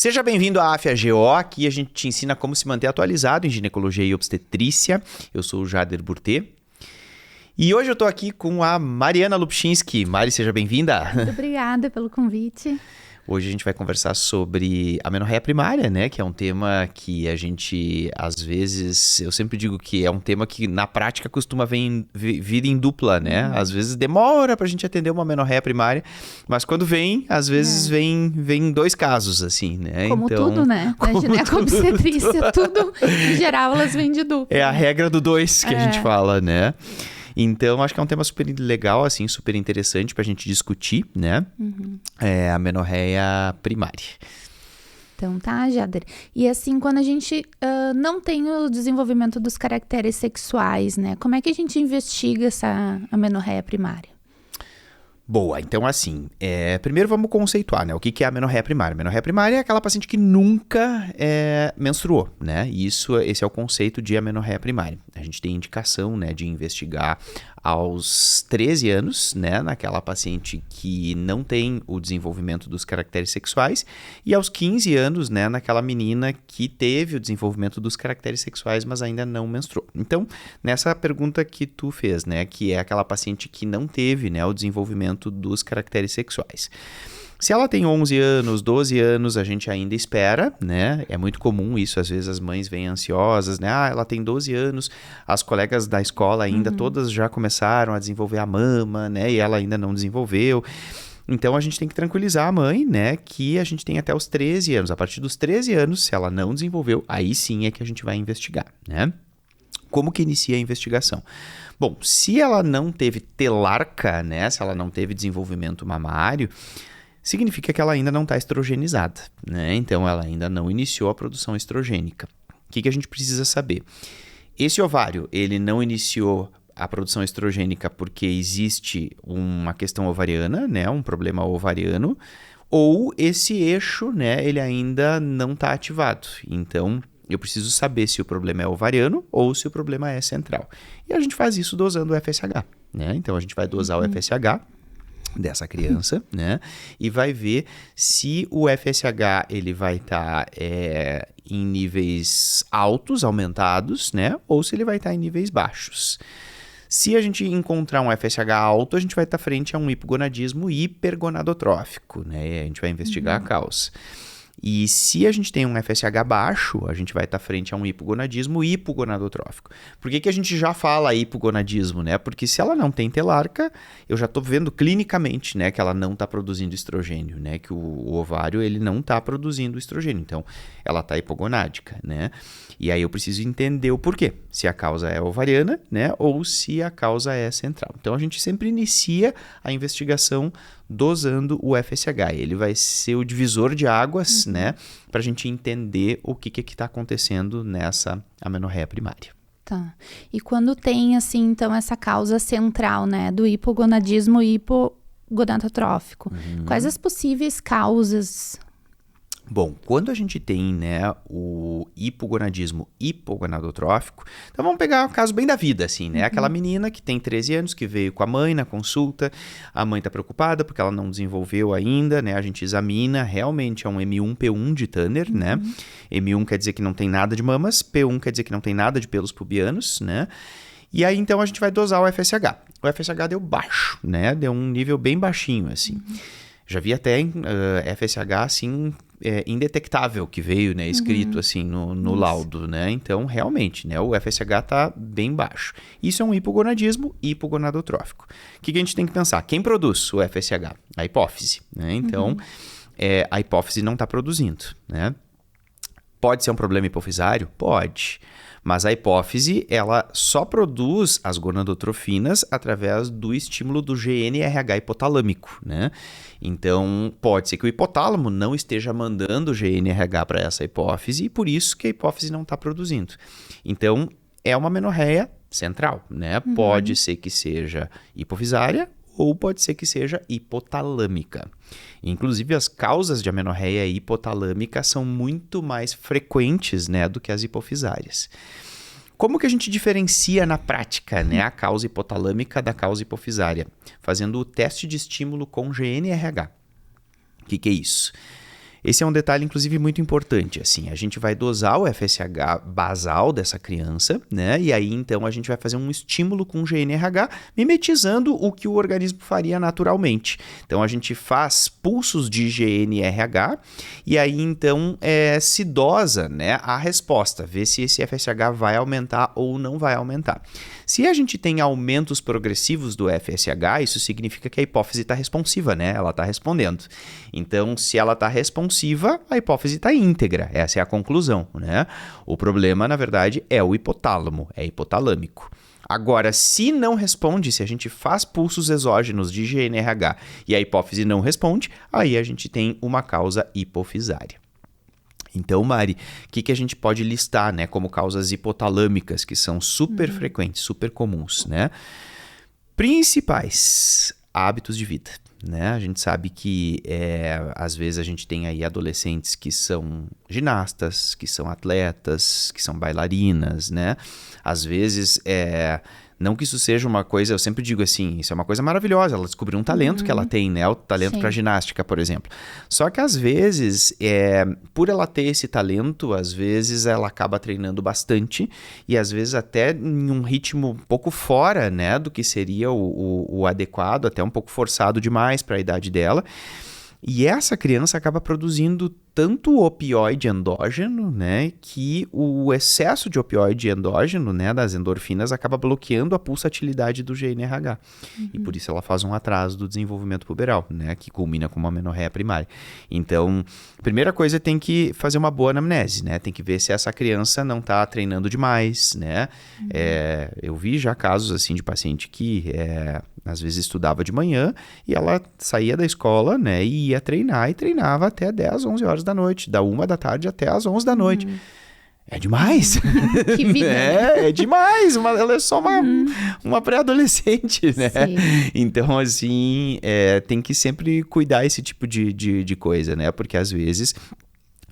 Seja bem-vindo à AFAGO, aqui a gente te ensina como se manter atualizado em ginecologia e obstetrícia. Eu sou o Jader Burtê. E hoje eu tô aqui com a Mariana Lubchinski. Mari, seja bem-vinda. Muito obrigada pelo convite. Hoje a gente vai conversar sobre amenorreia primária, né? Que é um tema que a gente, às vezes, eu sempre digo que é um tema que na prática costuma vir em dupla, né? Às vezes demora pra gente atender uma amenorreia primária, mas quando vem, às vezes vem em dois casos, assim, né? Como então, tudo, né? Na gineco-obstetrícia, tudo, em geral, elas vêm de dupla. É a regra do 2 que a gente fala, né? Então, acho que é um tema super legal, assim, super interessante pra gente discutir, né? É a amenorreia primária. Então tá, Jader. E assim, quando a gente não tem o desenvolvimento dos caracteres sexuais, né? Como é que a gente investiga essa amenorreia primária? Boa, então assim, primeiro vamos conceituar, né? O que é a amenorreia primária? A amenorreia primária é aquela paciente que nunca menstruou, né? Esse é o conceito de amenorreia primária. A gente tem indicação, né, de investigar aos 13 anos, né, naquela paciente que não tem o desenvolvimento dos caracteres sexuais, e aos 15 anos, né, naquela menina que teve o desenvolvimento dos caracteres sexuais, mas ainda não menstruou. Então, nessa pergunta que tu fez, né, que é aquela paciente que não teve, né, o desenvolvimento dos caracteres sexuais. Se ela tem 11 anos, 12 anos, a gente ainda espera, né? É muito comum isso, às vezes as mães vêm ansiosas, né? Ah, ela tem 12 anos, as colegas da escola ainda todas já começaram a desenvolver a mama, né? E ela ainda não desenvolveu. Então, a gente tem que tranquilizar a mãe, né? Que a gente tem até os 13 anos. A partir dos 13 anos, se ela não desenvolveu, aí sim é que a gente vai investigar, né? Como que inicia a investigação? Bom, se ela não teve telarca, né? Se ela não teve desenvolvimento mamário, significa que ela ainda não está estrogenizada, né? Então, ela ainda não iniciou a produção estrogênica. O que a gente precisa saber? Esse ovário, ele não iniciou a produção estrogênica porque existe uma questão ovariana, né? Um problema ovariano, ou esse eixo, né? Ele ainda não está ativado. Então, eu preciso saber se o problema é ovariano ou se o problema é central. E a gente faz isso dosando o FSH, né? Então, a gente vai dosar o FSH dessa criança, né? E vai ver se o FSH ele vai estar em níveis altos, aumentados, né? Ou se ele vai estar em níveis baixos. Se a gente encontrar um FSH alto, a gente vai estar frente a um hipogonadismo hipergonadotrófico, né? E a gente vai investigar a causa. E se a gente tem um FSH baixo, a gente vai estar frente a um hipogonadismo hipogonadotrófico. Por que a gente já fala hipogonadismo, né? Porque se ela não tem telarca, eu já estou vendo clinicamente, né, que ela não está produzindo estrogênio, né? Que o ovário ele não está produzindo estrogênio. Então, ela está hipogonádica, né? E aí eu preciso entender o porquê. Se a causa é ovariana, né? Ou se a causa é central. Então, a gente sempre inicia a investigação dosando o FSH. Ele vai ser o divisor de águas, né? Para a gente entender o que está acontecendo nessa amenorreia primária. Tá. E quando tem, assim, então, essa causa central, né? Do hipogonadismo hipogonadotrófico. Quais as possíveis causas? Bom, quando a gente tem, né, o hipogonadismo hipogonadotrófico, então vamos pegar um caso bem da vida, assim, né? Aquela menina que tem 13 anos, que veio com a mãe na consulta, a mãe tá preocupada porque ela não desenvolveu ainda, né? A gente examina, realmente é um M1-P1 de Tanner, né? M1 quer dizer que não tem nada de mamas, P1 quer dizer que não tem nada de pelos pubianos, né? E aí, então, a gente vai dosar o FSH. O FSH deu baixo, né? Deu um nível bem baixinho, assim. Já vi até FSH, assim, indetectável que veio, né, escrito assim no laudo, né? Então, realmente, né, o FSH está bem baixo. Isso é um hipogonadismo hipogonadotrófico. O que a gente tem que pensar? Quem produz o FSH? A hipófise, né? Então, a hipófise não está produzindo, né? Pode ser um problema hipofisário? Pode. Mas a hipófise, ela só produz as gonadotrofinas através do estímulo do GNRH hipotalâmico, né? Então, pode ser que o hipotálamo não esteja mandando GNRH para essa hipófise e por isso que a hipófise não está produzindo. Então, é uma amenorreia central, né? Pode ser que seja hipofisária ou pode ser que seja hipotalâmica. Inclusive, as causas de amenorreia hipotalâmica são muito mais frequentes, né, do que as hipofisárias. Como que a gente diferencia na prática, né, a causa hipotalâmica da causa hipofisária? Fazendo o teste de estímulo com GNRH. O que é isso? Esse é um detalhe, inclusive, muito importante, assim, a gente vai dosar o FSH basal dessa criança, né, e aí, então, a gente vai fazer um estímulo com GNRH, mimetizando o que o organismo faria naturalmente. Então, a gente faz pulsos de GNRH, e aí, então, se dosa, né, a resposta, vê se esse FSH vai aumentar ou não vai aumentar. Se a gente tem aumentos progressivos do FSH, isso significa que a hipófise está responsiva, né, ela está respondendo. Então, se ela está responsiva, a hipófise está íntegra. Essa é a conclusão, né? O problema, na verdade, é o hipotálamo, é hipotalâmico. Agora, se não responde, se a gente faz pulsos exógenos de GNRH e a hipófise não responde, aí a gente tem uma causa hipofisária. Então, Mari, o que a gente pode listar, né, como causas hipotalâmicas, que são super frequentes, super comuns, né? Principais, hábitos de vida. Né? A gente sabe que às vezes a gente tem aí adolescentes que são ginastas, que são atletas, que são bailarinas, né? Às vezes, não que isso seja uma coisa, eu sempre digo assim, isso é uma coisa maravilhosa, ela descobriu um talento que ela tem, né? O talento para ginástica, por exemplo. Só que às vezes, por ela ter esse talento, às vezes ela acaba treinando bastante e às vezes até em um ritmo um pouco fora, né, do que seria o adequado, até um pouco forçado demais para a idade dela. E essa criança acaba produzindo tanto opioide endógeno, né, que o excesso de opioide endógeno, né, das endorfinas, acaba bloqueando a pulsatilidade do GNRH. E por isso ela faz um atraso do desenvolvimento puberal, né, que culmina com uma amenorreia primária. Então, primeira coisa, tem que fazer uma boa anamnese, né, tem que ver se essa criança não está treinando demais, né. Eu vi já casos assim de paciente que às vezes estudava de manhã e ela saía da escola, né, e ia treinar e treinava até 10, 11 horas da noite, da 1 da tarde até as 11 da noite. É demais. Que vida, né? É demais. Ela é só uma pré-adolescente, né? Sim. Então, assim, tem que sempre cuidar esse tipo de coisa, né? Porque às vezes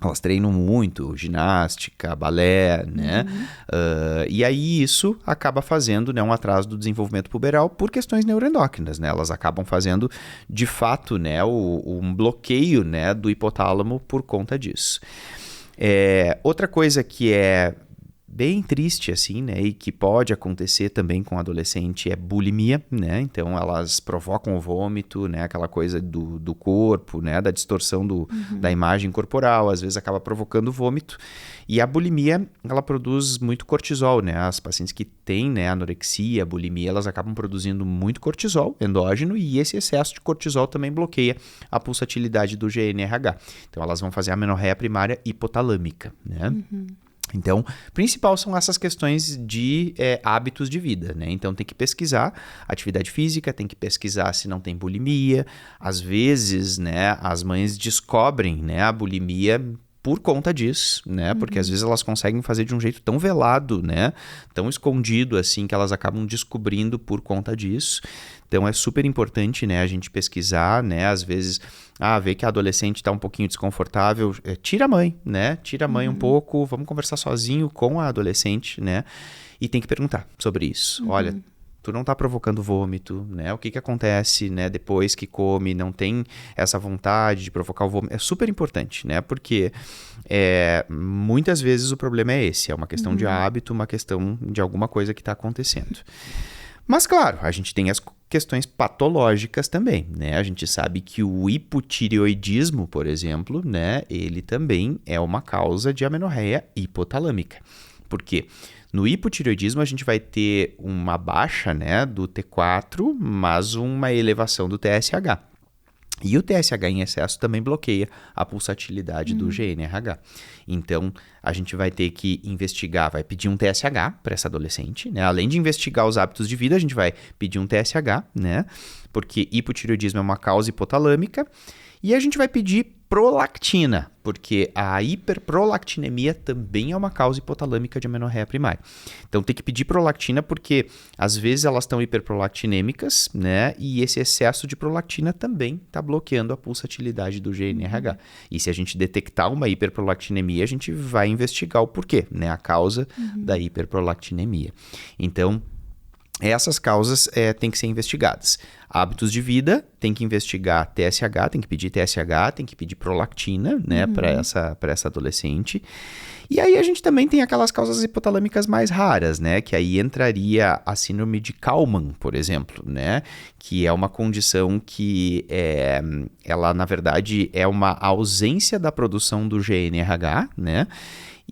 elas treinam muito, ginástica, balé, né? E aí isso acaba fazendo, né, um atraso do desenvolvimento puberal por questões neuroendócrinas, né? Elas acabam fazendo, de fato, né, um bloqueio, né, do hipotálamo por conta disso. Outra coisa que é bem triste, assim, né, e que pode acontecer também com adolescente é bulimia, né, então elas provocam o vômito, né, aquela coisa do corpo, né, da distorção da imagem corporal, às vezes acaba provocando vômito, e a bulimia, ela produz muito cortisol, né, as pacientes que têm, né, anorexia, bulimia, elas acabam produzindo muito cortisol endógeno, e esse excesso de cortisol também bloqueia a pulsatilidade do GNRH, então elas vão fazer a amenorreia primária hipotalâmica, né. Então, principal são essas questões de hábitos de vida, né? Então, tem que pesquisar atividade física, tem que pesquisar se não tem bulimia. Às vezes, né, as mães descobrem, né, a bulimia por conta disso, né? Porque às vezes elas conseguem fazer de um jeito tão velado, né? Tão escondido, assim, que elas acabam descobrindo por conta disso. Então, é super importante, né, a gente pesquisar, né? Às vezes, ver que a adolescente está um pouquinho desconfortável, tira a mãe, né? Tira a mãe um pouco, vamos conversar sozinho com a adolescente, né? E tem que perguntar sobre isso. Olha, tu não tá provocando vômito, né? O que acontece, né, depois que come, não tem essa vontade de provocar o vômito. É super importante, né? Porque muitas vezes o problema é esse, é uma questão de hábito, uma questão de alguma coisa que está acontecendo. Mas, claro, a gente tem as questões patológicas também, né? A gente sabe que o hipotireoidismo, por exemplo, né, ele também é uma causa de amenorreia hipotalâmica. Por quê? No hipotireoidismo, a gente vai ter uma baixa, né, do T4, mas uma elevação do TSH. E o TSH em excesso também bloqueia a pulsatilidade do GNRH. Então, a gente vai ter que investigar, vai pedir um TSH para essa adolescente, né? Além de investigar os hábitos de vida, a gente vai pedir um TSH, né? Porque hipotireoidismo é uma causa hipotalâmica. E a gente vai pedir prolactina, porque a hiperprolactinemia também é uma causa hipotalâmica de amenorreia primária. Então tem que pedir prolactina porque às vezes elas estão hiperprolactinêmicas, né? E esse excesso de prolactina também está bloqueando a pulsatilidade do GNRH. E se a gente detectar uma hiperprolactinemia, a gente vai investigar o porquê, né? A causa da hiperprolactinemia. Então, essas causas têm que ser investigadas. Hábitos de vida, tem que investigar TSH, tem que pedir TSH, tem que pedir prolactina, né, para essa adolescente. E aí a gente também tem aquelas causas hipotalâmicas mais raras, né, que aí entraria a síndrome de Kallmann, por exemplo, né, que é uma condição que ela, na verdade, é uma ausência da produção do GNRH, né,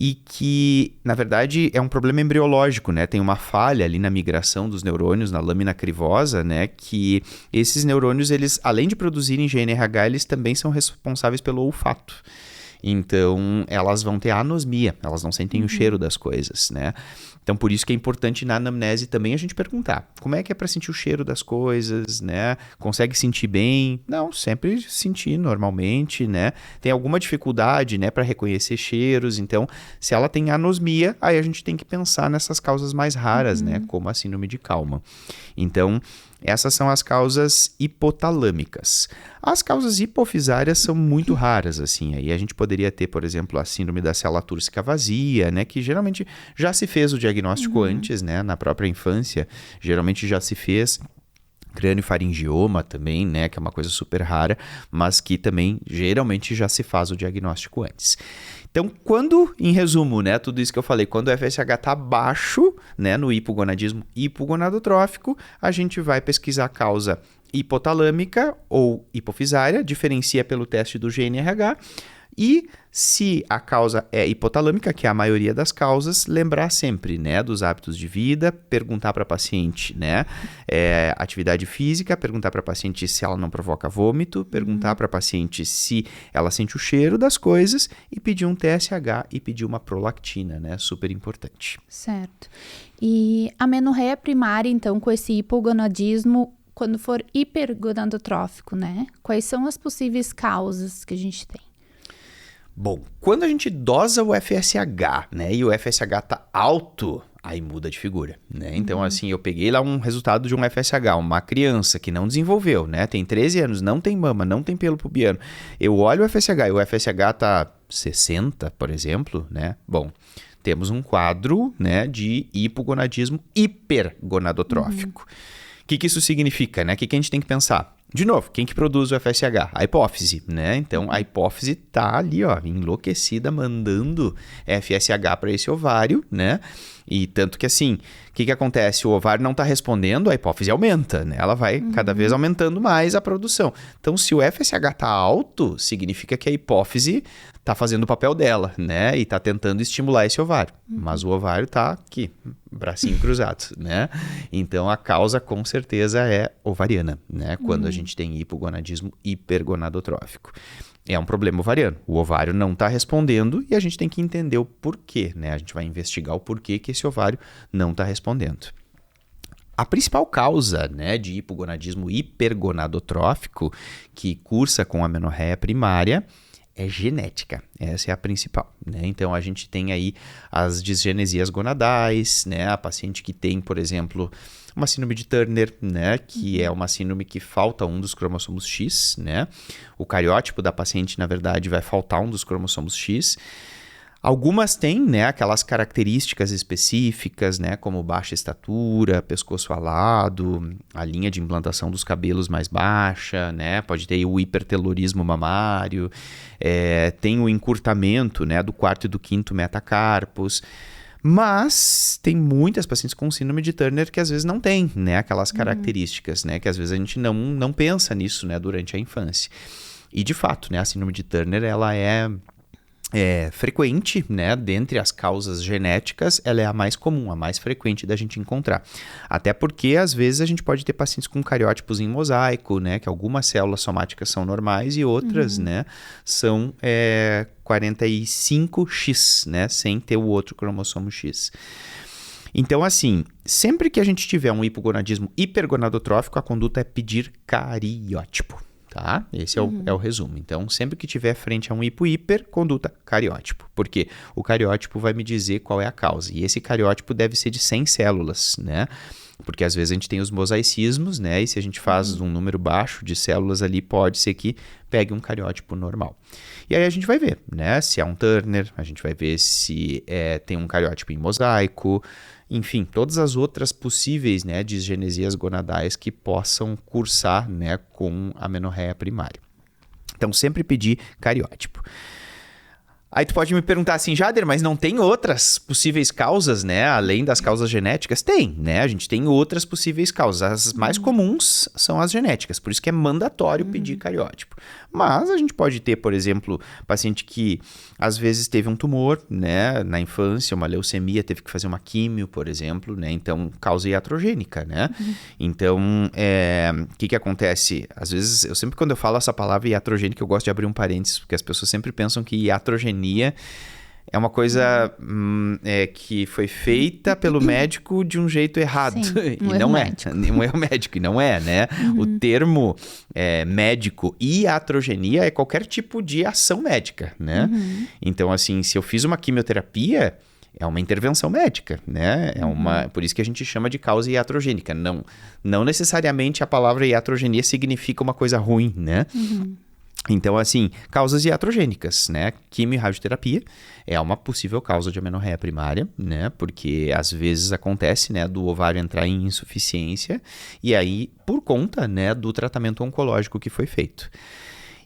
e que, na verdade, é um problema embriológico, né? Tem uma falha ali na migração dos neurônios, na lâmina crivosa, né? Que esses neurônios, eles, além de produzirem GNRH, eles também são responsáveis pelo olfato. Então, elas vão ter anosmia, elas não sentem o cheiro das coisas, né? Então, por isso que é importante na anamnese também a gente perguntar como é que é para sentir o cheiro das coisas, né? Consegue sentir bem? Não, sempre sentir normalmente, né? Tem alguma dificuldade, né, para reconhecer cheiros. Então, se ela tem anosmia, aí a gente tem que pensar nessas causas mais raras, né? Como a síndrome de Kallmann. Então, essas são as causas hipotalâmicas. As causas hipofisárias são muito raras, assim. Aí a gente poderia ter, por exemplo, a síndrome da célula túrcica vazia, né? Que geralmente já se fez o diagnóstico antes, né? Na própria infância, geralmente já se fez. Crâniofaringioma também, né? Que é uma coisa super rara, mas que também geralmente já se faz o diagnóstico antes. Então, quando, em resumo, né, tudo isso que eu falei, quando o FSH está baixo, né, no hipogonadismo hipogonadotrófico, a gente vai pesquisar a causa hipotalâmica ou hipofisária, diferencia pelo teste do GNRH, e se a causa é hipotalâmica, que é a maioria das causas, lembrar sempre, né, dos hábitos de vida, perguntar para a paciente, né, atividade física, perguntar para a paciente se ela não provoca vômito, perguntar para a paciente se ela sente o cheiro das coisas e pedir um TSH e pedir uma prolactina, né, super importante. Certo. E a amenorreia primária, então, com esse hipogonadismo, quando for hipergonadotrófico, né, quais são as possíveis causas que a gente tem? Bom, quando a gente dosa o FSH, né, e o FSH tá alto, aí muda de figura, né? Então, assim, eu peguei lá um resultado de um FSH, uma criança que não desenvolveu, né, tem 13 anos, não tem mama, não tem pelo pubiano. Eu olho o FSH e o FSH tá 60, por exemplo, né? Bom, temos um quadro, né, de hipogonadismo hipergonadotrófico. O que isso significa, né? O que a gente tem que pensar? De novo, quem que produz o FSH? A hipófise, né? Então, a hipófise tá ali, ó, enlouquecida, mandando FSH para esse ovário, né? E tanto que assim, o que acontece? O ovário não está respondendo, a hipófise aumenta, né? Ela vai cada vez aumentando mais a produção. Então, se o FSH está alto, significa que a hipófise está fazendo o papel dela, né? E está tentando estimular esse ovário. Mas o ovário está aqui, bracinho cruzado, né? Então, a causa com certeza é ovariana, né? Quando a gente tem hipogonadismo hipergonadotrófico. É um problema ovariano. O ovário não está respondendo e a gente tem que entender o porquê, né? A gente vai investigar o porquê que esse ovário não está respondendo. A principal causa, né, de hipogonadismo hipergonadotrófico que cursa com a amenorreia primária é genética. Essa é a principal, né? Então, a gente tem aí as disgenesias gonadais, né? A paciente que tem, por exemplo, uma síndrome de Turner, né? Que é uma síndrome que falta um dos cromossomos X, né? O cariótipo da paciente, na verdade, vai faltar um dos cromossomos X. Algumas têm, né, aquelas características específicas, né, como baixa estatura, pescoço alado, a linha de implantação dos cabelos mais baixa, né, pode ter o hipertelorismo mamário, tem o encurtamento, né, do quarto e do quinto metacarpos. Mas tem muitas pacientes com síndrome de Turner que às vezes não tem, né, aquelas características, né, que às vezes a gente não pensa nisso, né, durante a infância. E de fato, né, a síndrome de Turner, ela é frequente, né, dentre as causas genéticas, ela é a mais comum, a mais frequente da gente encontrar. Até porque, às vezes, a gente pode ter pacientes com cariótipos em mosaico, né, que algumas células somáticas são normais e outras, né, são 45X, né, sem ter o outro cromossomo X. Então, assim, sempre que a gente tiver um hipogonadismo hipergonadotrófico, a conduta é pedir cariótipo. Tá? Esse é o resumo. Então, sempre que tiver frente a um hipo-hiper, conduta cariótipo. Porque o cariótipo vai me dizer qual é a causa. E esse cariótipo deve ser de 100 células, né? Porque às vezes a gente tem os mosaicismos, né? E se a gente faz um número baixo de células ali, pode ser que pegue um cariótipo normal. E aí a gente vai ver, né, se é um Turner, a gente vai ver se tem um cariótipo em mosaico, enfim, todas as outras possíveis, né, disgenesias gonadais que possam cursar, né, com amenorreia primária. Então, sempre pedir cariótipo. Aí tu pode me perguntar assim, Jader, mas não tem outras possíveis causas, né? Além das causas genéticas? Tem, né? A gente tem outras possíveis causas. As mais comuns são as genéticas, por isso que é mandatório pedir cariótipo. Mas a gente pode ter, por exemplo, paciente que às vezes teve um tumor, né? Na infância, uma leucemia, teve que fazer uma químio, por exemplo, né? Então, causa iatrogênica, né? Então, o que acontece? Às vezes, sempre quando eu falo essa palavra iatrogênica, eu gosto de abrir um parênteses, porque as pessoas sempre pensam que iatrogenia é uma coisa que foi feita pelo médico de um jeito errado. Sim, e não é. Um erro médico, e não é, né? O termo médico iatrogenia é qualquer tipo de ação médica, né? Então, assim, se eu fiz uma quimioterapia, é uma intervenção médica, né? Por isso que a gente chama de causa iatrogênica. Não necessariamente a palavra iatrogenia significa uma coisa ruim, né? Então, assim, causas iatrogênicas, né? Quimio e radioterapia é uma possível causa de amenorreia primária, né? Porque às vezes acontece, né, do ovário entrar em insuficiência e aí por conta, né, do tratamento oncológico que foi feito.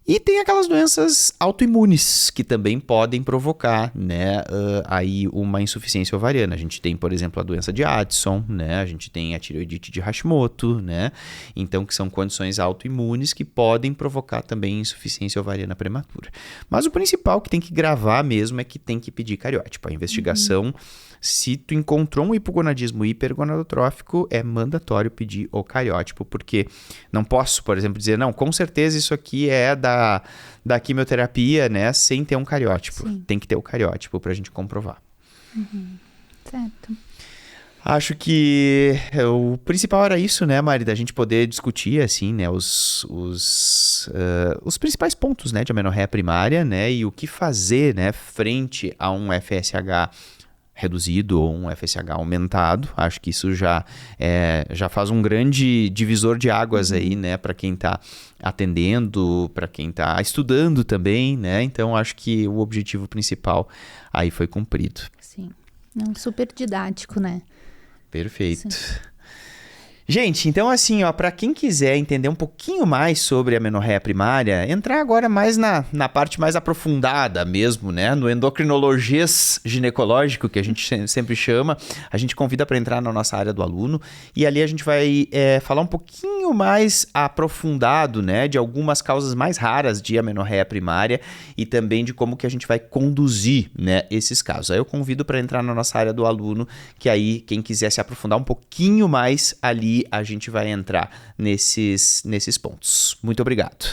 E tem aquelas doenças autoimunes que também podem provocar, né, aí uma insuficiência ovariana. A gente tem, por exemplo, a doença de Addison, né? A gente tem a tireoidite de Hashimoto, né? Então, que são condições autoimunes que podem provocar também insuficiência ovariana prematura. Mas o principal que tem que gravar mesmo é que tem que pedir cariótipo. A investigação, se tu encontrou um hipogonadismo hipergonadotrófico, é mandatório pedir o cariótipo, porque não posso, por exemplo, dizer, não, com certeza isso aqui é da quimioterapia, né, sem ter um cariótipo. Sim. Tem que ter o cariótipo pra gente comprovar. Certo. Acho que o principal era isso, né, Mari, da gente poder discutir, assim, né, os principais pontos, né, de amenorreia primária, né, e o que fazer, né, frente a um FSH reduzido ou um FSH aumentado. Acho que isso já faz um grande divisor de águas aí, né, para quem está atendendo, para quem está estudando também, né? Então, acho que o objetivo principal aí foi cumprido. Sim. Não, super didático, né? Perfeito. Sim. Gente, então assim, ó, para quem quiser entender um pouquinho mais sobre a amenorreia primária, entrar agora mais na parte mais aprofundada mesmo, né? No endocrinologês ginecológico, que a gente sempre chama, a gente convida para entrar na nossa área do aluno e ali a gente vai falar um pouquinho mais aprofundado, né? De algumas causas mais raras de amenorreia primária e também de como que a gente vai conduzir, né, esses casos. Aí eu convido para entrar na nossa área do aluno, que aí quem quiser se aprofundar um pouquinho mais ali, a gente vai entrar nesses pontos. Muito obrigado.